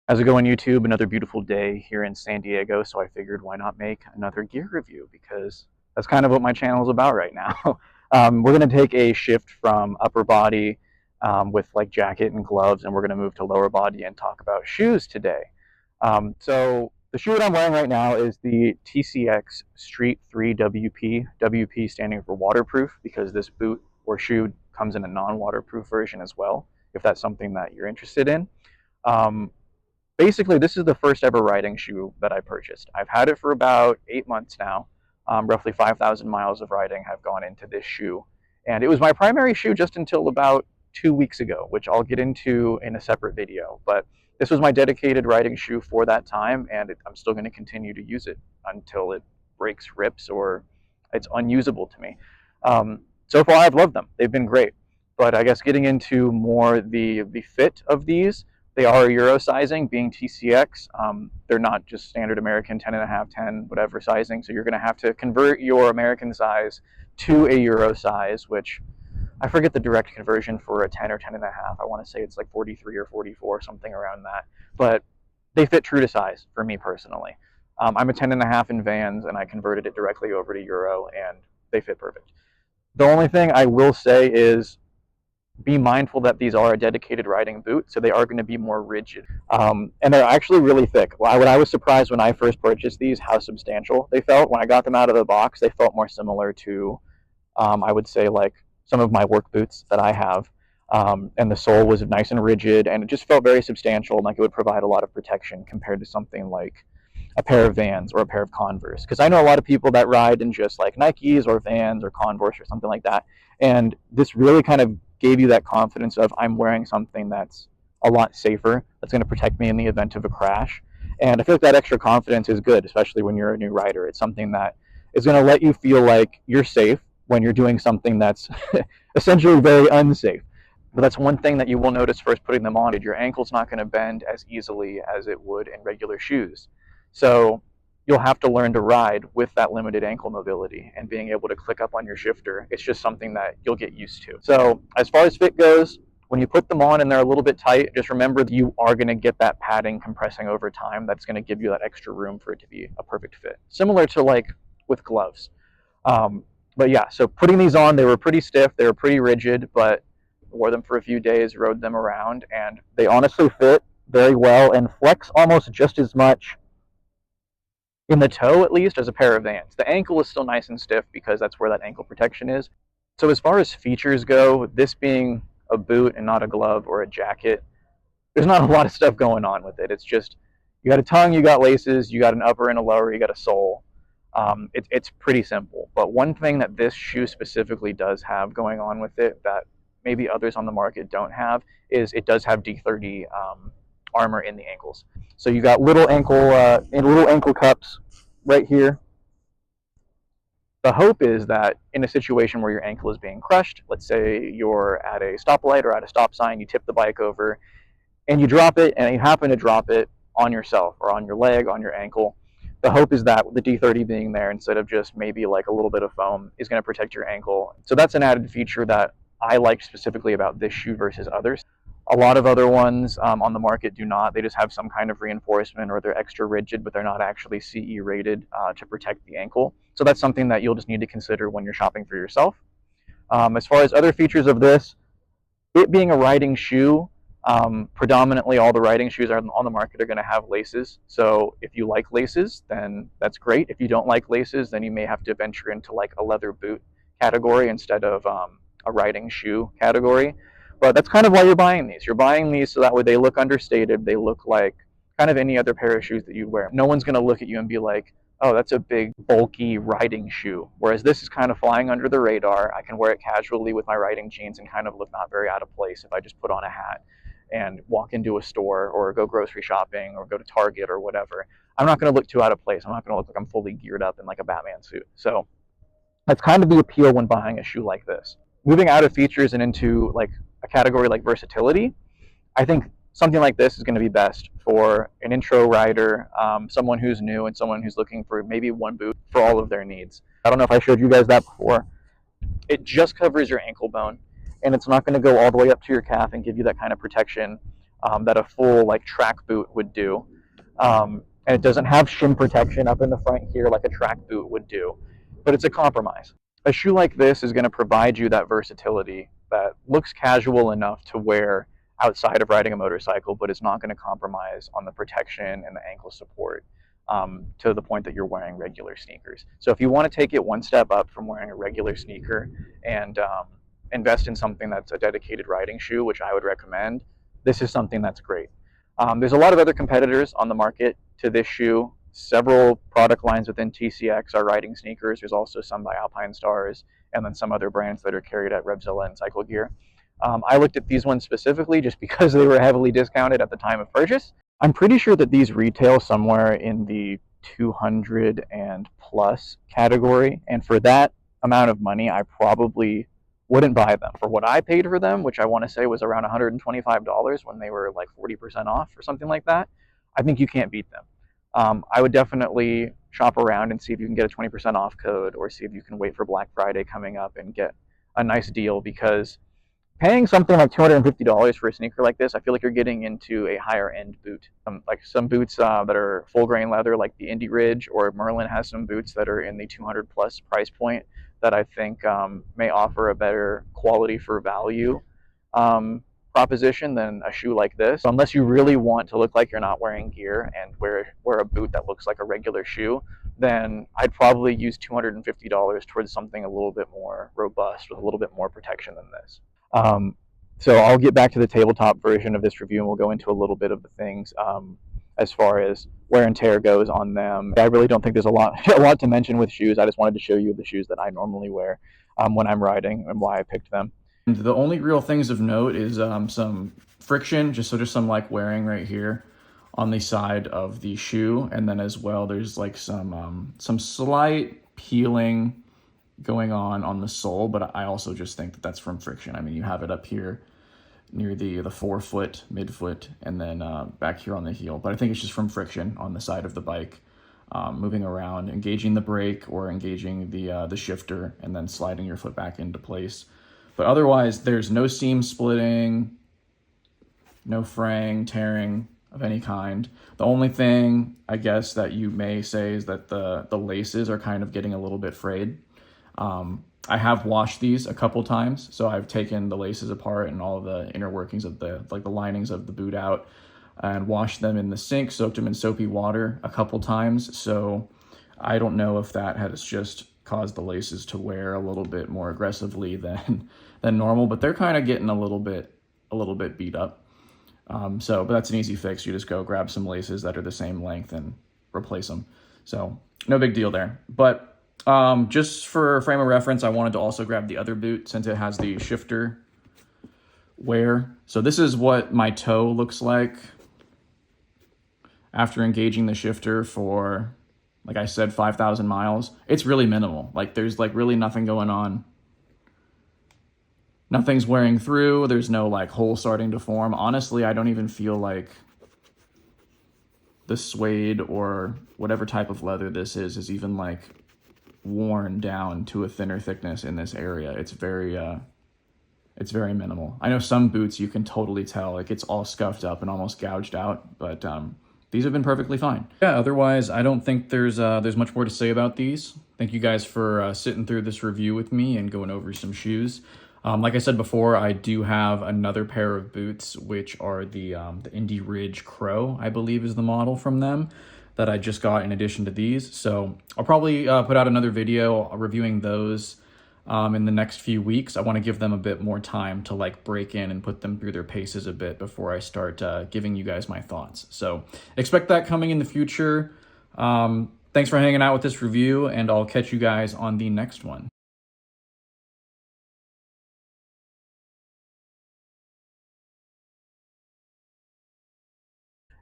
How's it going, YouTube? Another beautiful day here in San Diego, so I figured why not make another gear review, because that's kind of what my channel is about right now. We're going to take a shift from upper body with like jacket and gloves, and we're going to move to lower body and talk about shoes today. So the shoe that I'm wearing right now is the TCX Street 3 WP, WP standing for waterproof, because this boot or shoe comes in a non-waterproof version as well, if that's something that you're interested in. Um, Basically, this is the first ever riding shoe that I purchased. I've had it for about 8 months now. Roughly 5,000 miles of riding have gone into this shoe. And it was my primary shoe just until about 2 weeks ago, which I'll get into in a separate video. But this was my dedicated riding shoe for that time, and I'm still going to continue to use it until it breaks, rips, or it's unusable to me. So far, I've loved them. They've been great. But I guess getting into more the fit of these, they are Euro sizing, being TCX. They're not just standard American 10.5, 10, whatever sizing. So you're going to have to convert your American size to a Euro size, which I forget the direct conversion for a 10 or 10.5. I want to say it's like 43 or 44, something around that. But they fit true to size for me personally. I'm a 10.5 in Vans, and I converted it directly over to Euro, and they fit perfect. The only thing I will say is be mindful that these are a dedicated riding boot, so they are going to be more rigid. And they're actually really thick. I was surprised when I first purchased these how substantial they felt. When I got them out of the box, they felt more similar to, I would say, like some of my work boots that I have. And the sole was nice and rigid, and it just felt very substantial, and like it would provide a lot of protection compared to something like a pair of Vans or a pair of Converse. Because I know a lot of people that ride in just like Nikes or Vans or Converse or something like that. And this really kind of gave you that confidence of I'm wearing something that's a lot safer, that's going to protect me in the event of a crash. And I feel like that extra confidence is good, especially when you're a new rider. It's something that is going to let you feel like you're safe when you're doing something that's essentially very unsafe. But that's one thing that you will notice first putting them on. Your ankle's not going to bend as easily as it would in regular shoes. So you'll have to learn to ride with that limited ankle mobility and being able to click up on your shifter. It's just something that you'll get used to. So as far as fit goes, when you put them on and they're a little bit tight, just remember that you are going to get that padding compressing over time. That's going to give you that extra room for it to be a perfect fit. Similar to like with gloves. But yeah, so putting these on, they were pretty stiff, they were pretty rigid, but wore them for a few days, rode them around, and they honestly fit very well and flex almost just as much in the toe, at least, as a pair of Vans. The ankle is still nice and stiff because that's where that ankle protection is. So as far as features go, this being a boot and not a glove or a jacket, there's not a lot of stuff going on with it. It's just, you got a tongue, you got laces, you got an upper and a lower, you got a sole. It's pretty simple. But one thing that this shoe specifically does have going on with it that maybe others on the market don't have is it does have D30 armor in the ankles. So you got little ankle cups right here. The hope is that in a situation where your ankle is being crushed, let's say you're at a stoplight or at a stop sign, you tip the bike over and you drop it, and you happen to drop it on yourself or on your leg, on your ankle. The hope is that the D30 being there, instead of just maybe like a little bit of foam, is going to protect your ankle. So that's an added feature that I like specifically about this shoe versus others. A lot of other ones on the market do not. They just have some kind of reinforcement, or they're extra rigid, but they're not actually CE rated to protect the ankle. So that's something that you'll just need to consider when you're shopping for yourself. As far as other features of this, it being a riding shoe, predominantly all the riding shoes on the market are going to have laces. So if you like laces, then that's great. If you don't like laces, then you may have to venture into like a leather boot category instead of a riding shoe category. But that's kind of why you're buying these. You're buying these so that way they look understated. They look like kind of any other pair of shoes that you wear. No one's going to look at you and be like, oh, that's a big, bulky riding shoe. Whereas this is kind of flying under the radar. I can wear it casually with my riding jeans and kind of look not very out of place if I just put on a hat and walk into a store or go grocery shopping or go to Target or whatever. I'm not going to look too out of place. I'm not going to look like I'm fully geared up in like a Batman suit. So that's kind of the appeal when buying a shoe like this. Moving out of features and into like a category like versatility, I think something like this is going to be best for an intro rider, someone who's new, and someone who's looking for maybe one boot for all of their needs. I don't know if I showed you guys that before. It just covers your ankle bone, and it's not going to go all the way up to your calf and give you that kind of protection. that a full like track boot would do. And it doesn't have shim protection up in the front here like a track boot would do, but it's a compromise. A shoe like this is going to provide you that versatility that looks casual enough to wear outside of riding a motorcycle, but it's not going to compromise on the protection and the ankle support to the point that you're wearing regular sneakers. So if you want to take it one step up from wearing a regular sneaker and invest in something that's a dedicated riding shoe, which I would recommend, this is something that's great. There's a lot of other competitors on the market to this shoe. Several product lines within TCX are riding sneakers. There's also some by Alpine Stars, and then some other brands that are carried at Revzilla and Cycle Gear. I looked at these ones specifically just because they were heavily discounted at the time of purchase. I'm pretty sure that these retail somewhere in the 200 and plus category, and for that amount of money, I probably wouldn't buy them. For what I paid for them, which I want to say was around $125 when they were like 40% off or something like that, I think you can't beat them. I would definitely shop around and see if you can get a 20% off code, or see if you can wait for Black Friday coming up and get a nice deal, because paying something like $250 for a sneaker like this, I feel like you're getting into a higher end boot. Like some boots that are full grain leather, like the Indy Ridge, or Merlin has some boots that are in the 200 plus price point that I think may offer a better quality for value proposition than a shoe like this. So unless you really want to look like you're not wearing gear and wear a boot that looks like a regular shoe, then I'd probably use $250 towards something a little bit more robust with a little bit more protection than this. So I'll get back to the tabletop version of this review, and we'll go into a little bit of the things as far as wear and tear goes on them. I really don't think there's a lot to mention with shoes. I just wanted to show you the shoes that I normally wear when I'm riding and why I picked them. And the only real things of note is some friction, just some like wearing right here on the side of the shoe, and then as well there's like some slight peeling going on the sole, but I also just think that that's from friction. I mean, you have it up here near the forefoot, midfoot, and then back here on the heel, but I think it's just from friction on the side of the bike, moving around, engaging the brake or engaging the shifter, and then sliding your foot back into place. But otherwise, there's no seam splitting, no fraying, tearing of any kind. The only thing I guess that you may say is that the laces are kind of getting a little bit frayed. I have washed these a couple times, so I've taken the laces apart and all of the inner workings of the linings of the boot out and washed them in the sink, soaked them in soapy water a couple times. So I don't know if that has just caused the laces to wear a little bit more aggressively than normal, but they're kind of getting a little bit beat up. But that's an easy fix. You just go grab some laces that are the same length and replace them. So no big deal there. But just for frame of reference, I wanted to also grab the other boot since it has the shifter wear. So this is what my toe looks like after engaging the shifter for, like I said, 5,000 miles. It's really minimal. Like there's like really nothing going on. Nothing's wearing through. There's no like hole starting to form. Honestly, I don't even feel like the suede or whatever type of leather this is even like worn down to a thinner thickness in this area. It's very minimal. I know some boots you can totally tell like it's all scuffed up and almost gouged out, but these have been perfectly fine. Yeah, otherwise I don't think there's much more to say about these. Thank you guys for sitting through this review with me and going over some shoes. Like I said before, I do have another pair of boots, which are the Indy Ridge Crow, I believe is the model from them, that I just got in addition to these. So I'll probably put out another video reviewing those in the next few weeks. I want to give them a bit more time to like break in and put them through their paces a bit before I start giving you guys my thoughts. So expect that coming in the future. Thanks for hanging out with this review, and I'll catch you guys on the next one.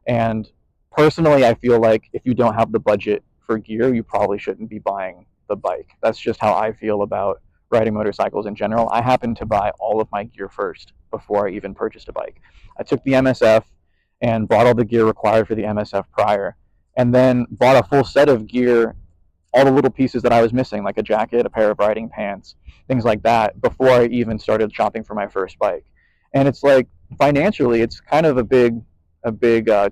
And personally, I feel like if you don't have the budget for gear, you probably shouldn't be buying the bike. That's just how I feel about riding motorcycles in general. I happened to buy all of my gear first before I even purchased a bike. I took the MSF and bought all the gear required for the MSF prior, and then bought a full set of gear, all the little pieces that I was missing, like a jacket, a pair of riding pants, things like that, before I even started shopping for my first bike. And it's like, financially, it's kind of a big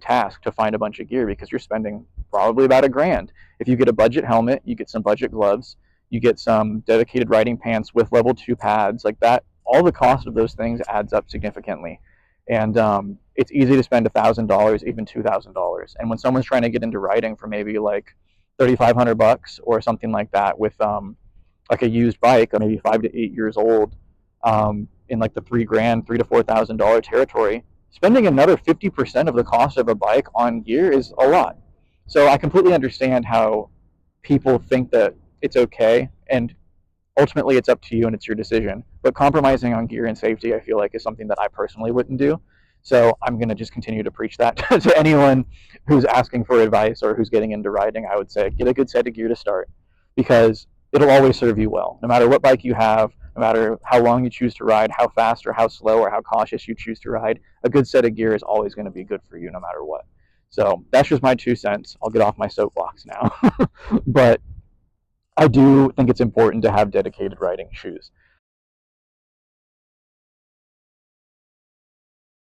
task to find a bunch of gear because you're spending probably about $1,000. If you get a budget helmet, you get some budget gloves, you get some dedicated riding pants with level 2 pads, like that. All the cost of those things adds up significantly, and it's easy to spend $1,000, even $2,000. And when someone's trying to get into riding for maybe like $3,500 or something like that with like a used bike, maybe 5 to 8 years old, in like the $3,000, $3,000 to $4,000 territory, spending another 50% of the cost of a bike on gear is a lot. So I completely understand how people think that it's okay, and ultimately it's up to you and it's your decision. But compromising on gear and safety, I feel like, is something that I personally wouldn't do. So I'm going to just continue to preach that to anyone who's asking for advice or who's getting into riding. I would say get a good set of gear to start, because it'll always serve you well. No matter what bike you have, no matter how long you choose to ride, how fast or how slow or how cautious you choose to ride, a good set of gear is always going to be good for you no matter what. So that's just my 2 cents. I'll get off my soapbox now. But I do think it's important to have dedicated riding shoes.